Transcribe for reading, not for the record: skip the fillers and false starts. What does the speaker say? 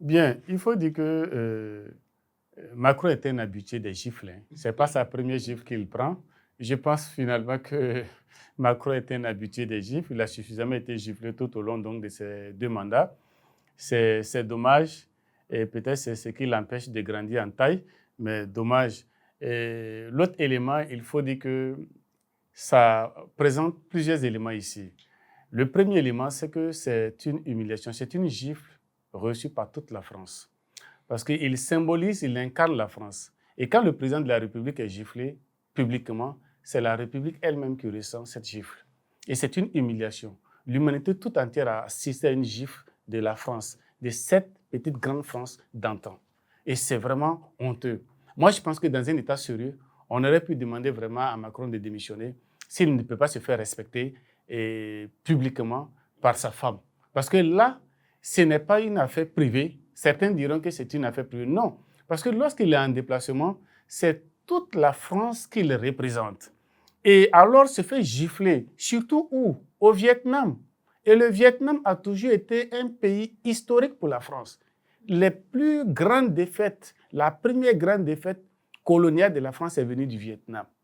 Bien, il faut dire que Macron est un habitué des gifles. Ce n'est pas sa première gifle qu'il prend. Je pense finalement que Macron est un habitué des gifles. Il a suffisamment été giflé tout au long donc, de ses 2 mandats. C'est dommage et peut-être c'est ce qui l'empêche de grandir en taille, mais dommage. L'autre élément, il faut dire que ça présente plusieurs éléments ici. Le premier élément, c'est que c'est une humiliation, c'est une gifle reçue par toute la France. Parce qu'il symbolise, il incarne la France. Et quand le président de la République est giflé publiquement, c'est la République elle-même qui ressent cette gifle. Et c'est une humiliation. L'humanité tout entière a assisté à une gifle de la France, de cette petite grande France d'antan. Et c'est vraiment honteux. Moi, je pense que dans un État sérieux, on aurait pu demander vraiment à Macron de démissionner s'il ne peut pas se faire respecter publiquement par sa femme. Parce que là, ce n'est pas une affaire privée. Certains diront que c'est une affaire privée. Non, parce que lorsqu'il est en déplacement, c'est toute la France qu'il représente. Et alors se fait gifler, surtout où? Au Vietnam. Et le Vietnam a toujours été un pays historique pour la France. Les plus grandes défaites, la première grande défaite coloniale de la France est venue du Vietnam.